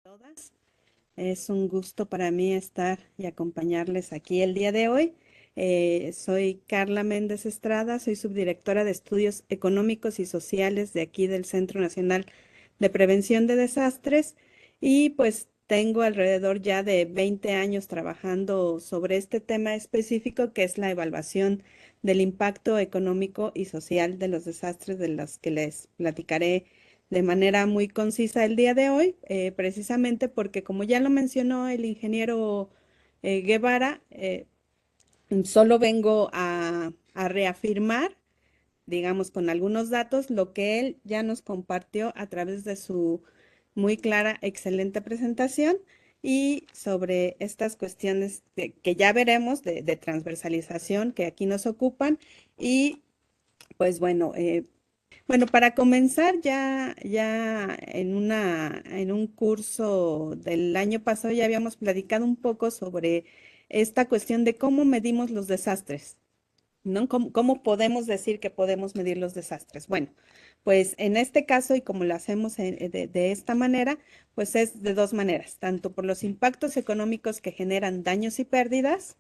Todas. Es un gusto para mí estar y acompañarles aquí el día de hoy. Soy Carla Méndez Estrada, soy subdirectora de Estudios Económicos y Sociales de aquí del Centro Nacional de Prevención de Desastres y pues tengo alrededor ya de 20 años trabajando sobre este tema específico que es la evaluación del impacto económico y social de los desastres de los que les platicaré de manera muy concisa el día de hoy, precisamente porque como ya lo mencionó el ingeniero Guevara, solo vengo a reafirmar, digamos, con algunos datos, lo que él ya nos compartió a través de su muy clara, excelente presentación y sobre estas cuestiones que ya veremos de transversalización que aquí nos ocupan y pues bueno, para comenzar, ya en un curso del año pasado ya habíamos platicado un poco sobre esta cuestión de cómo medimos los desastres, ¿no? ¿Cómo podemos decir que podemos medir los desastres? Bueno, pues en este caso y como lo hacemos de esta manera, pues es de dos maneras, tanto por los impactos económicos que generan daños y pérdidas,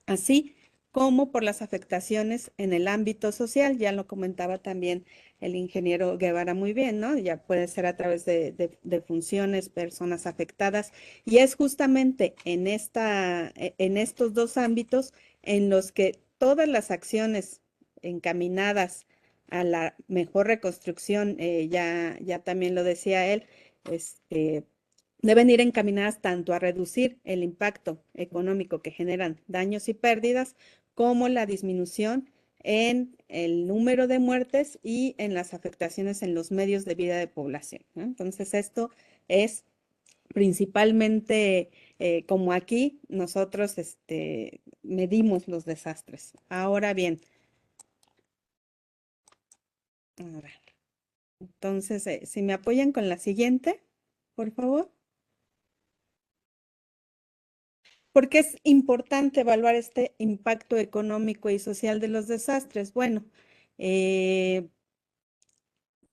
así como por las afectaciones en el ámbito social, ya lo comentaba también el ingeniero Guevara muy bien, ¿no? Ya puede ser a través de funciones, personas afectadas, y es justamente en estos dos ámbitos en los que todas las acciones encaminadas a la mejor reconstrucción, ya también lo decía él, este, deben ir encaminadas tanto a reducir el impacto económico que generan daños y pérdidas, como la disminución en el número de muertes y en las afectaciones en los medios de vida de población, ¿no? Entonces, esto es principalmente como aquí nosotros medimos los desastres. Ahora bien, a ver, entonces, si me apoyan con la siguiente, por favor. ¿Por qué es importante evaluar este impacto económico y social de los desastres? Bueno, eh,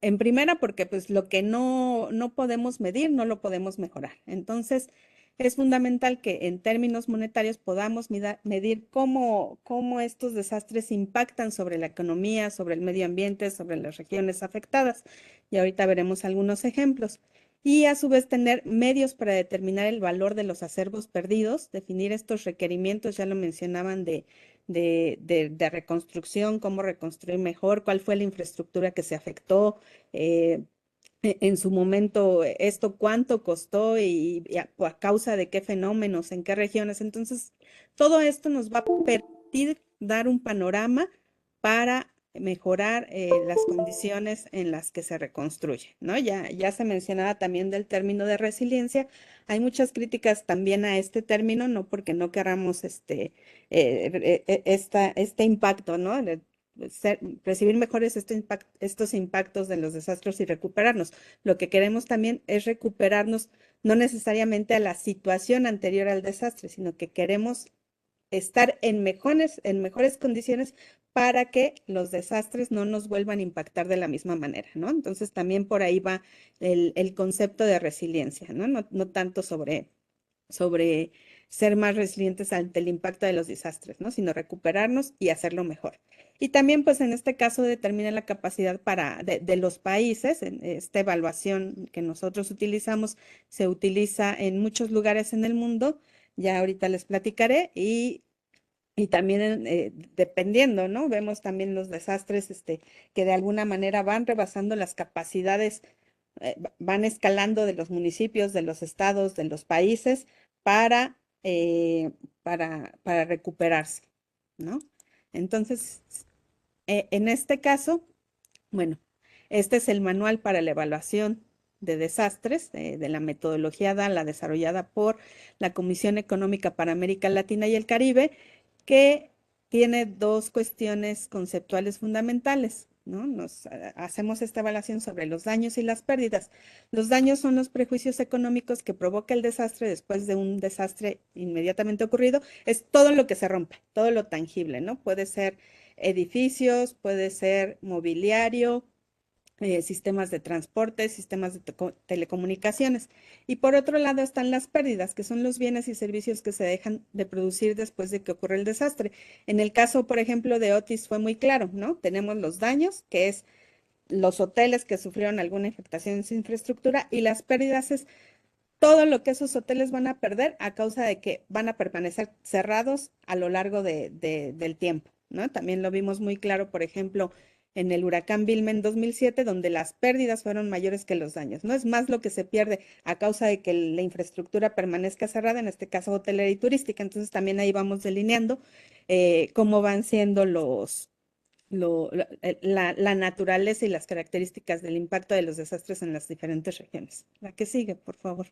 en primera, porque pues lo que no podemos medir, no lo podemos mejorar. Entonces, es fundamental que en términos monetarios podamos medir cómo estos desastres impactan sobre la economía, sobre el medio ambiente, sobre las regiones afectadas. Y ahorita veremos algunos ejemplos. Y a su vez tener medios para determinar el valor de los acervos perdidos, definir estos requerimientos, ya lo mencionaban de reconstrucción, cómo reconstruir mejor, cuál fue la infraestructura que se afectó, eh, en su momento esto cuánto costó y a causa de qué fenómenos, en qué regiones. Entonces, todo esto nos va a permitir dar un panorama para mejorar las condiciones en las que se reconstruye, ¿no? Ya se mencionaba también del término de resiliencia. Hay muchas críticas también a este término, no porque no queramos este impacto, ¿no? Recibir mejores estos impactos de los desastres y recuperarnos. Lo que queremos también es recuperarnos no necesariamente a la situación anterior al desastre, sino que queremos estar en mejores condiciones para que los desastres no nos vuelvan a impactar de la misma manera, ¿no? Entonces también por ahí va el concepto de resiliencia, ¿no? No tanto sobre ser más resilientes ante el impacto de los desastres, ¿no? Sino recuperarnos y hacerlo mejor. Y también, pues en este caso, determina la capacidad de los países. En esta evaluación que nosotros utilizamos se utiliza en muchos lugares en el mundo. Ya ahorita les platicaré y también dependiendo, ¿no? Vemos también los desastres que de alguna manera van rebasando las capacidades, van escalando de los municipios, de los estados, de los países para, eh, para recuperarse, ¿no? Entonces, en este caso, bueno, este es el manual para la evaluación de desastres de la metodología DALA desarrollada por la Comisión Económica para América Latina y el Caribe, que tiene dos cuestiones conceptuales fundamentales, ¿no? Hacemos esta evaluación sobre los daños y las pérdidas. Los daños son los prejuicios económicos que provoca el desastre después de un desastre inmediatamente ocurrido. Es todo lo que se rompe, todo lo tangible, ¿no? Puede ser edificios, puede ser mobiliario, sistemas de transporte, sistemas de telecomunicaciones. Y por otro lado están las pérdidas, que son los bienes y servicios que se dejan de producir después de que ocurre el desastre. En el caso, por ejemplo, de Otis fue muy claro, ¿no? Tenemos los daños, que es los hoteles que sufrieron alguna afectación en su infraestructura, y las pérdidas es todo lo que esos hoteles van a perder a causa de que van a permanecer cerrados a lo largo del tiempo, ¿no? También lo vimos muy claro, por ejemplo, en el huracán Vilma en 2007, donde las pérdidas fueron mayores que los daños, ¿no? Es más lo que se pierde a causa de que la infraestructura permanezca cerrada, en este caso hotelera y turística. Entonces también ahí vamos delineando cómo van siendo la naturaleza y las características del impacto de los desastres en las diferentes regiones. La que sigue, por favor.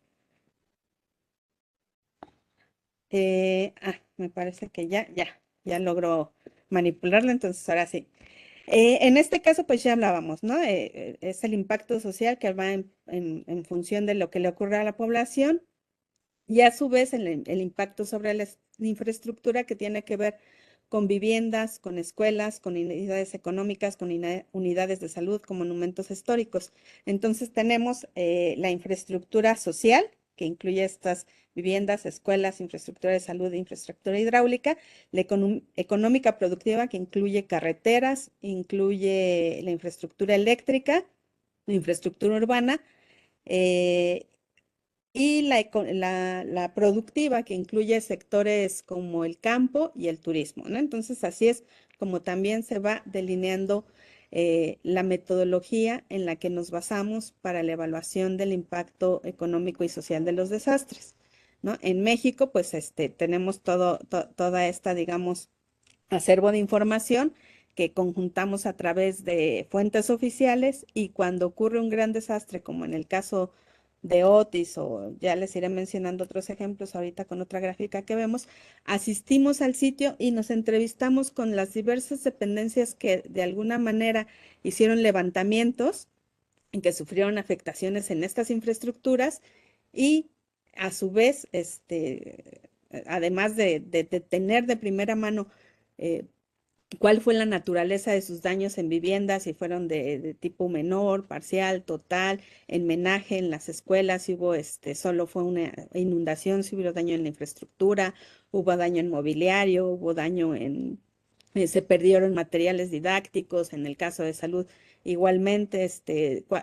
Me parece que ya logró manipularlo, entonces ahora sí. En este caso, pues ya hablábamos, ¿no? Es el impacto social que va en función de lo que le ocurre a la población y a su vez el impacto sobre la infraestructura que tiene que ver con viviendas, con escuelas, con unidades económicas, con unidades de salud, con monumentos históricos. Entonces tenemos la infraestructura social, que incluye estas viviendas, escuelas, infraestructura de salud, infraestructura hidráulica, la económica productiva, que incluye carreteras, incluye la infraestructura eléctrica, la infraestructura urbana, eh, y la productiva, que incluye sectores como el campo y el turismo, ¿no? Entonces, así es como también se va delineando la metodología en la que nos basamos para la evaluación del impacto económico y social de los desastres, ¿no? En México, pues, tenemos toda esta, digamos, acervo de información que conjuntamos a través de fuentes oficiales y cuando ocurre un gran desastre, como en el caso de Otis, o ya les iré mencionando otros ejemplos ahorita con otra gráfica que vemos, asistimos al sitio y nos entrevistamos con las diversas dependencias que de alguna manera hicieron levantamientos en que sufrieron afectaciones en estas infraestructuras y a su vez, además de tener de primera mano eh, cuál fue la naturaleza de sus daños en viviendas, si fueron de tipo menor, parcial, total, en menaje, en las escuelas, si hubo solo fue una inundación, si hubo daño en la infraestructura, hubo daño en mobiliario, hubo daño se perdieron materiales didácticos, en el caso de salud, igualmente,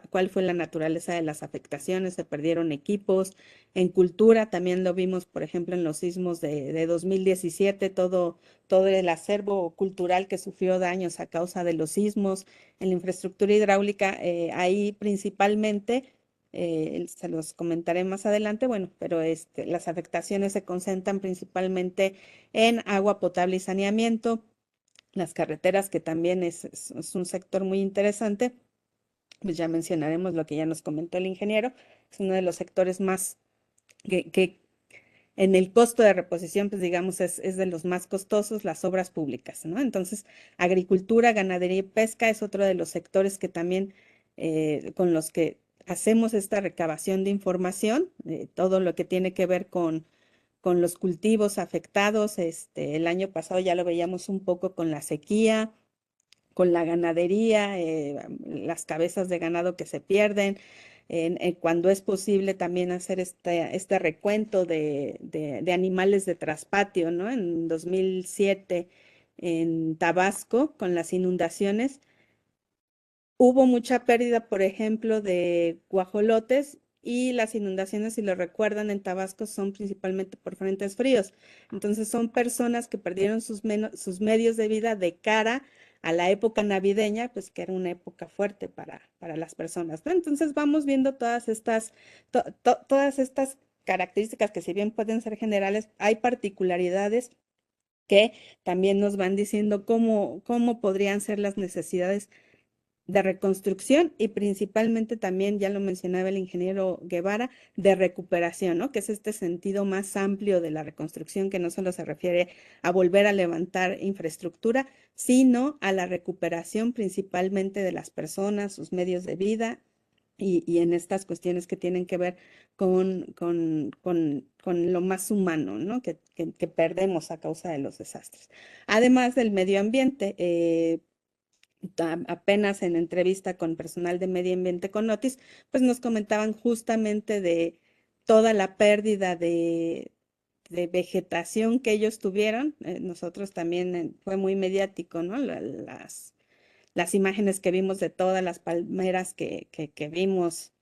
cuál fue la naturaleza de las afectaciones, se perdieron equipos, en cultura también lo vimos, por ejemplo, en los sismos de 2017, todo el acervo cultural que sufrió daños a causa de los sismos, en la infraestructura hidráulica, ahí principalmente, se los comentaré más adelante, bueno, pero las afectaciones se concentran principalmente en agua potable y saneamiento, las carreteras, que también es un sector muy interesante, pues ya mencionaremos lo que ya nos comentó el ingeniero, es uno de los sectores más que en el costo de reposición, pues digamos, es de los más costosos, las obras públicas, ¿no? Entonces, agricultura, ganadería y pesca es otro de los sectores que también con los que hacemos esta recabación de información, todo lo que tiene que ver con los cultivos afectados. El año pasado ya lo veíamos un poco con la sequía, con la ganadería, las cabezas de ganado que se pierden, cuando es posible también hacer este recuento de animales de traspatio, ¿no? En 2007 en Tabasco con las inundaciones. Hubo mucha pérdida, por ejemplo, de guajolotes y las inundaciones, si lo recuerdan, en Tabasco son principalmente por frentes fríos. Entonces son personas que perdieron sus medios de vida de cara a la época navideña, pues que era una época fuerte para las personas, ¿no? Entonces vamos viendo todas estas características que si bien pueden ser generales, hay particularidades que también nos van diciendo cómo podrían ser las necesidades de reconstrucción y principalmente también, ya lo mencionaba el ingeniero Guevara, de recuperación, ¿no? Que es este sentido más amplio de la reconstrucción que no solo se refiere a volver a levantar infraestructura, sino a la recuperación principalmente de las personas, sus medios de vida y en estas cuestiones que tienen que ver con lo más humano, ¿no? Que perdemos a causa de los desastres. Además del medio ambiente, apenas en entrevista con personal de medio ambiente con Otis, pues nos comentaban justamente de toda la pérdida de vegetación que ellos tuvieron. Nosotros también fue muy mediático, ¿no? Las imágenes que vimos de todas las palmeras que vimos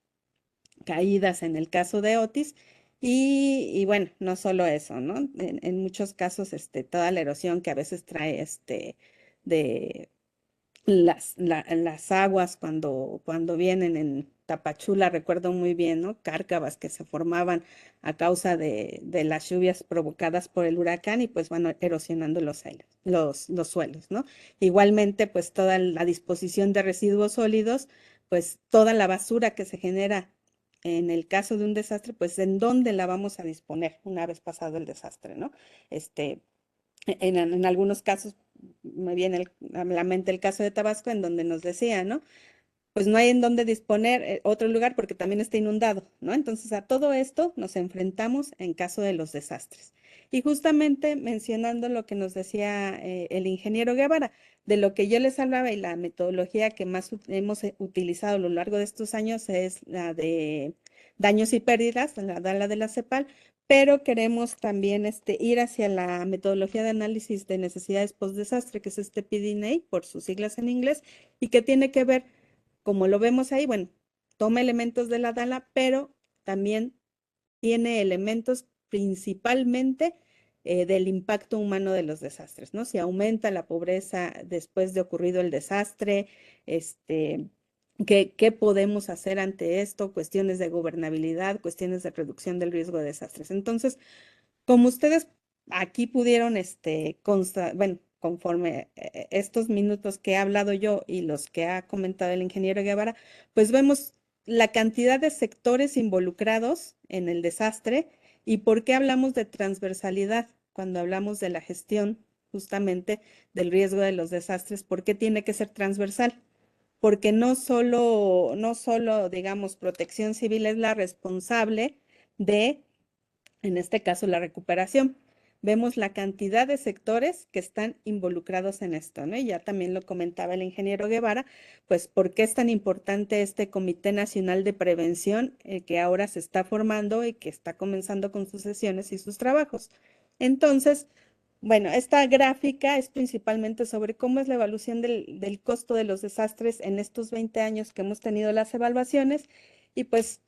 caídas en el caso de Otis. Y bueno, no solo eso, ¿no? En muchos casos, toda la erosión que a veces trae de las aguas cuando vienen en Tapachula, recuerdo muy bien, ¿no? Cárcavas que se formaban a causa de las lluvias provocadas por el huracán y pues van erosionando los suelos, ¿no? Igualmente, pues toda la disposición de residuos sólidos, pues toda la basura que se genera en el caso de un desastre, pues en dónde la vamos a disponer una vez pasado el desastre, ¿no? Este, en algunos casos me viene a la mente el caso de Tabasco, en donde nos decía, ¿no? Pues no hay en dónde disponer otro lugar porque también está inundado, ¿no? Entonces a todo esto nos enfrentamos en caso de los desastres. Y justamente mencionando lo que nos decía el ingeniero Guevara, de lo que yo les hablaba y la metodología que más hemos utilizado a lo largo de estos años es la de daños y pérdidas, la de la CEPAL, pero queremos también ir hacia la metodología de análisis de necesidades post-desastre, que es este PDNA, por sus siglas en inglés, y que tiene que ver, como lo vemos ahí, bueno, toma elementos de la DALA, pero también tiene elementos principalmente del impacto humano de los desastres, ¿no? Si aumenta la pobreza después de ocurrido el desastre, este, ¿qué podemos hacer ante esto? Cuestiones de gobernabilidad, cuestiones de reducción del riesgo de desastres. Entonces, como ustedes aquí pudieron, bueno, conforme estos minutos que he hablado yo y los que ha comentado el ingeniero Guevara, pues vemos la cantidad de sectores involucrados en el desastre y por qué hablamos de transversalidad cuando hablamos de la gestión justamente del riesgo de los desastres, ¿por qué tiene que ser transversal? Porque no solo, digamos, Protección Civil es la responsable de en este caso la recuperación. Vemos la cantidad de sectores que están involucrados en esto, ¿no? Y ya también lo comentaba el ingeniero Guevara, pues ¿por qué es tan importante este Comité Nacional de Prevención que ahora se está formando y que está comenzando con sus sesiones y sus trabajos? Entonces, bueno, esta gráfica es principalmente sobre cómo es la evaluación del costo de los desastres en estos 20 años que hemos tenido las evaluaciones y pues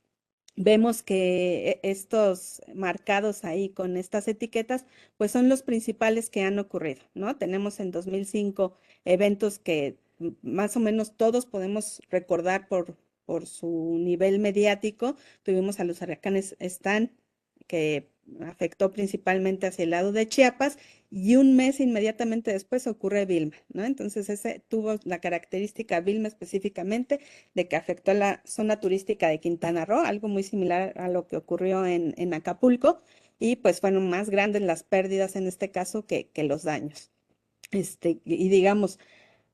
vemos que estos marcados ahí con estas etiquetas, pues son los principales que han ocurrido, ¿no? Tenemos en 2005 eventos que más o menos todos podemos recordar por su nivel mediático. Tuvimos a los huracanes Stan, que afectó principalmente hacia el lado de Chiapas, y un mes inmediatamente después ocurre Vilma, ¿no? Entonces ese tuvo la característica Vilma específicamente de que afectó la zona turística de Quintana Roo, algo muy similar a lo que ocurrió en Acapulco, y pues fueron más grandes las pérdidas en este caso que los daños. Y digamos,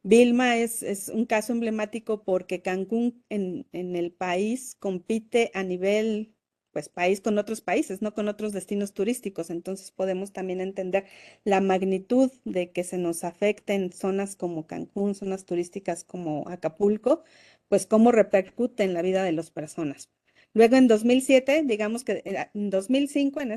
Vilma es un caso emblemático porque Cancún en el país compite a nivel, pues, país con otros países, no con otros destinos turísticos. Entonces podemos también entender la magnitud de que se nos afecten zonas como Cancún, zonas turísticas como Acapulco, pues cómo repercute en la vida de las personas. Luego en 2007, digamos que en 2005, en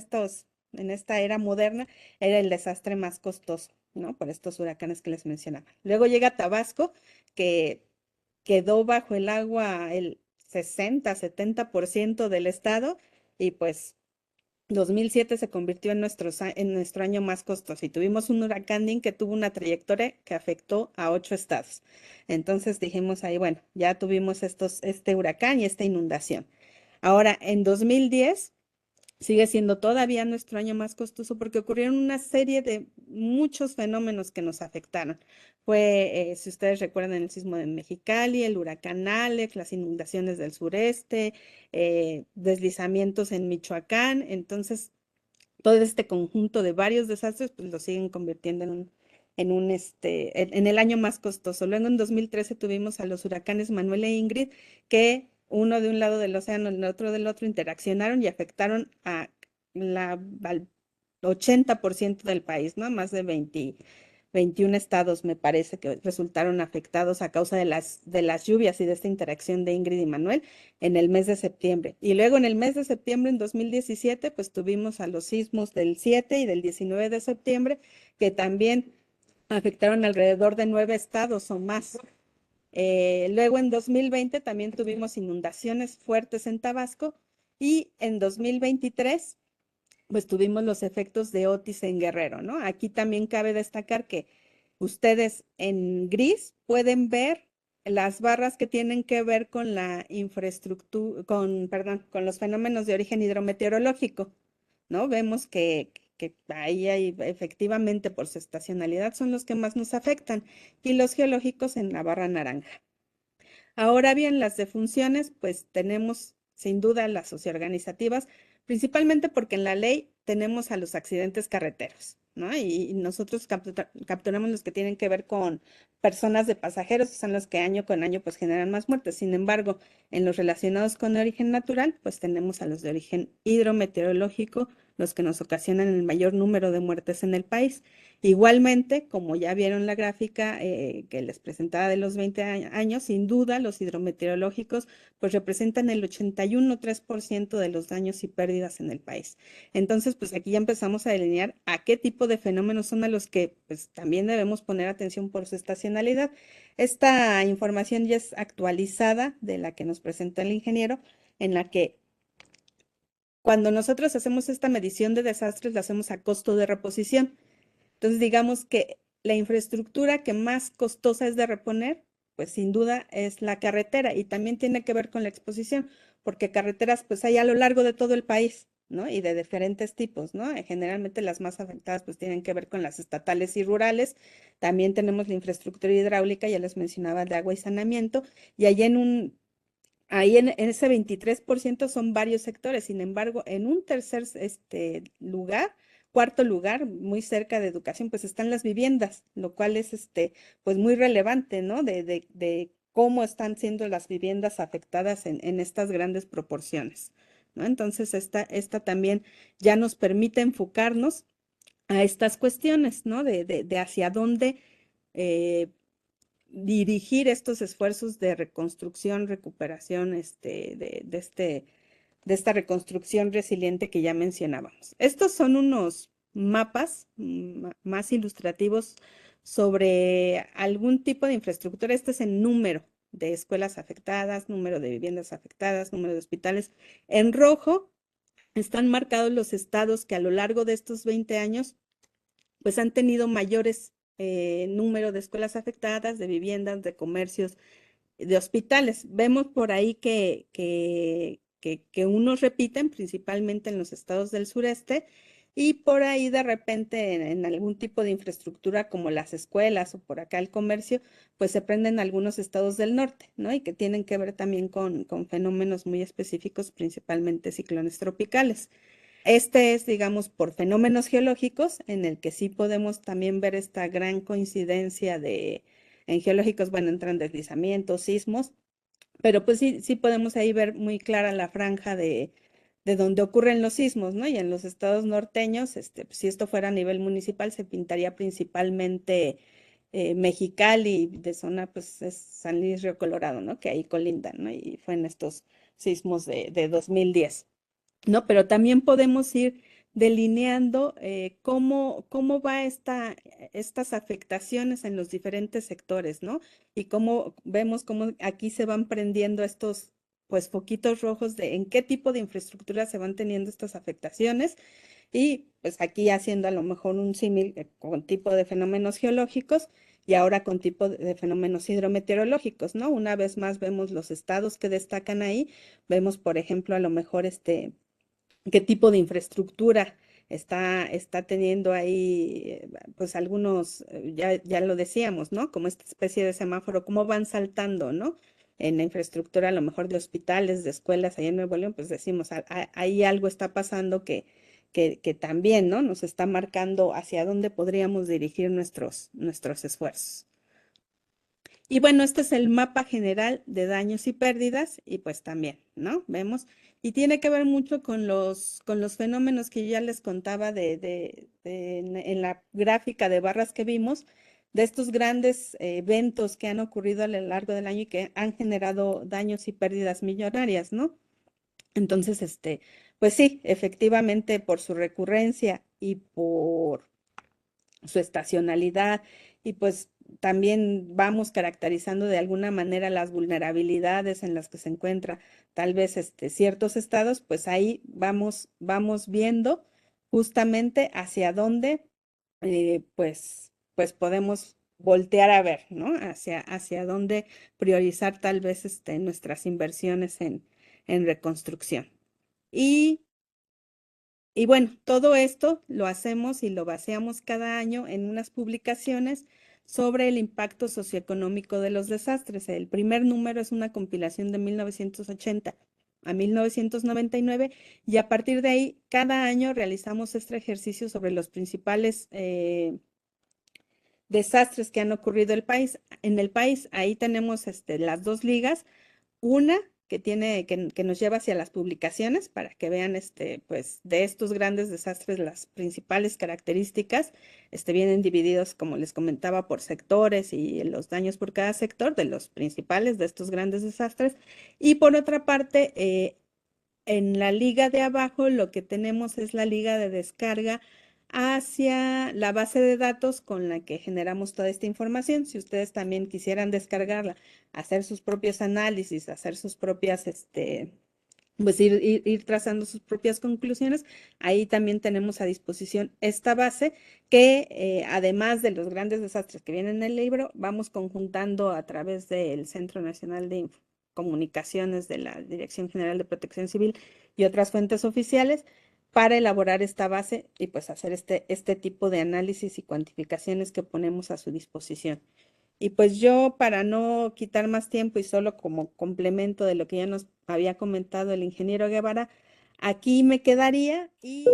esta era moderna, era el desastre más costoso, ¿no? Por estos huracanes que les mencionaba. Luego llega Tabasco, que quedó bajo el agua el 60-70% del estado y pues 2007 se convirtió en en nuestro año más costoso y tuvimos un huracán Dean que tuvo una trayectoria que afectó a 8 estados. Entonces dijimos ahí, bueno, ya tuvimos este huracán y esta inundación. Ahora, en 2010 sigue siendo todavía nuestro año más costoso porque ocurrieron una serie de muchos fenómenos que nos afectaron. Fue, si ustedes recuerdan, el sismo de Mexicali, el huracán Alex, las inundaciones del sureste, deslizamientos en Michoacán. Entonces, todo este conjunto de varios desastres, pues lo siguen convirtiendo en el año más costoso. Luego en 2013 tuvimos a los huracanes Manuel e Ingrid, que uno de un lado del océano, el otro del otro, interaccionaron y afectaron al 80% del país, ¿no? Más de 21 estados, me parece, que resultaron afectados a causa de las lluvias y de esta interacción de Ingrid y Manuel en el mes de septiembre. Y luego en el mes de septiembre, en 2017, pues tuvimos a los sismos del 7 y del 19 de septiembre, que también afectaron alrededor de 9 estados o más. Luego en 2020 también tuvimos inundaciones fuertes en Tabasco y en 2023 pues tuvimos los efectos de Otis en Guerrero, ¿no? Aquí también cabe destacar que ustedes en gris pueden ver las barras que tienen que ver con la infraestructura, perdón, con los fenómenos de origen hidrometeorológico, ¿no? Vemos que ahí hay efectivamente por su estacionalidad son los que más nos afectan y los geológicos en la barra naranja. Ahora bien, las defunciones, pues tenemos sin duda las socioorganizativas, principalmente porque en la ley tenemos a los accidentes carreteros, ¿no? Y nosotros capturamos los que tienen que ver con personas de pasajeros, que son los que año con año pues generan más muertes. Sin embargo, en los relacionados con origen natural, pues tenemos a los de origen hidrometeorológico, los que nos ocasionan el mayor número de muertes en el país. Igualmente, como ya vieron la gráfica que les presentaba de los 20 años, sin duda los hidrometeorológicos pues representan el 81,3% de los daños y pérdidas en el país. Entonces, pues aquí ya empezamos a delinear a qué tipo de fenómenos son a los que pues también debemos poner atención por su estacionalidad. Esta información ya es actualizada de la que nos presentó el ingeniero, en la que cuando nosotros hacemos esta medición de desastres, la hacemos a costo de reposición. Entonces, digamos que la infraestructura que más costosa es de reponer, pues sin duda es la carretera y también tiene que ver con la exposición, porque carreteras pues hay a lo largo de todo el país, ¿no? Y de diferentes tipos, ¿no? Generalmente las más afectadas pues tienen que ver con las estatales y rurales. También tenemos la infraestructura hidráulica, ya les mencionaba, de agua y saneamiento, y ahí en ese 23% son varios sectores. Sin embargo, en un tercer lugar, cuarto lugar, muy cerca de educación, pues están las viviendas, lo cual es pues muy relevante, ¿no? De cómo están siendo las viviendas afectadas en estas grandes proporciones, ¿no? Entonces, esta también ya nos permite enfocarnos a estas cuestiones, ¿no? De hacia dónde eh, dirigir estos esfuerzos de reconstrucción, recuperación, de esta reconstrucción resiliente que ya mencionábamos. Estos son unos mapas más ilustrativos sobre algún tipo de infraestructura. Este es el número de escuelas afectadas, número de viviendas afectadas, número de hospitales. En rojo están marcados los estados que a lo largo de estos 20 años pues han tenido mayores número de escuelas afectadas, de viviendas, de comercios, de hospitales. Vemos por ahí que unos repiten, principalmente en los estados del sureste, y por ahí de repente en algún tipo de infraestructura como las escuelas o por acá el comercio, pues se prenden algunos estados del norte, ¿no? Y que tienen que ver también con fenómenos muy específicos, principalmente ciclones tropicales. Este es, digamos, por fenómenos geológicos, en el que sí podemos también ver esta gran coincidencia en geológicos, bueno, entran deslizamientos, sismos, pero pues sí, sí podemos ahí ver muy clara la franja de donde ocurren los sismos, ¿no? Y en los estados norteños, pues, si esto fuera a nivel municipal, se pintaría principalmente Mexicali, de zona, pues es San Luis Río Colorado, ¿no? Que ahí colindan, ¿no? Y fue en estos sismos de 2010. ¿No? Pero también podemos ir delineando cómo va estas afectaciones en los diferentes sectores, ¿no? Y cómo vemos cómo aquí se van prendiendo estos, pues, foquitos rojos de en qué tipo de infraestructura se van teniendo estas afectaciones. Y pues aquí haciendo a lo mejor un símil con tipo de fenómenos geológicos y ahora con tipo de fenómenos hidrometeorológicos, ¿no? Una vez más vemos los estados que destacan ahí, vemos por ejemplo a lo mejor qué tipo de infraestructura está teniendo ahí, pues algunos, ya lo decíamos, ¿no? Como esta especie de semáforo, cómo van saltando, ¿no? En la infraestructura, a lo mejor de hospitales, de escuelas, allá en Nuevo León, pues decimos, ahí algo está pasando que también, ¿no? Nos está marcando hacia dónde podríamos dirigir nuestros esfuerzos. Y bueno, este es el mapa general de daños y pérdidas y pues también, ¿no? Vemos. Y tiene que ver mucho con los fenómenos que yo ya les contaba en la gráfica de barras que vimos, de estos grandes eventos que han ocurrido a lo largo del año y que han generado daños y pérdidas millonarias, ¿no? Entonces, pues sí, efectivamente, por su recurrencia y por su estacionalidad y pues también vamos caracterizando de alguna manera las vulnerabilidades en las que se encuentra tal vez ciertos estados, pues ahí vamos viendo justamente hacia dónde pues podemos voltear a ver, ¿no? Hacia dónde priorizar tal vez nuestras inversiones en reconstrucción. Y y bueno, todo esto lo hacemos y lo baseamos cada año en unas publicaciones sobre el impacto socioeconómico de los desastres. El primer número es una compilación de 1980 a 1999 y a partir de ahí, cada año realizamos este ejercicio sobre los principales desastres que han ocurrido en el país. Ahí tenemos las dos ligas. Una que nos lleva hacia las publicaciones para que vean pues, de estos grandes desastres las principales características. Vienen divididos, como les comentaba, por sectores y los daños por cada sector de los principales de estos grandes desastres. Y por otra parte, en la liga de abajo lo que tenemos es la liga de descarga hacia la base de datos con la que generamos toda esta información. Si ustedes también quisieran descargarla, hacer sus propios análisis, hacer sus propias, pues ir trazando sus propias conclusiones, ahí también tenemos a disposición esta base que además de los grandes desastres que vienen en el libro, vamos conjuntando a través del Centro Nacional de Comunicaciones de la Dirección General de Protección Civil y otras fuentes oficiales para elaborar esta base y pues hacer este tipo de análisis y cuantificaciones que ponemos a su disposición. Y pues yo, para no quitar más tiempo y solo como complemento de lo que ya nos había comentado el ingeniero Guevara, aquí me quedaría y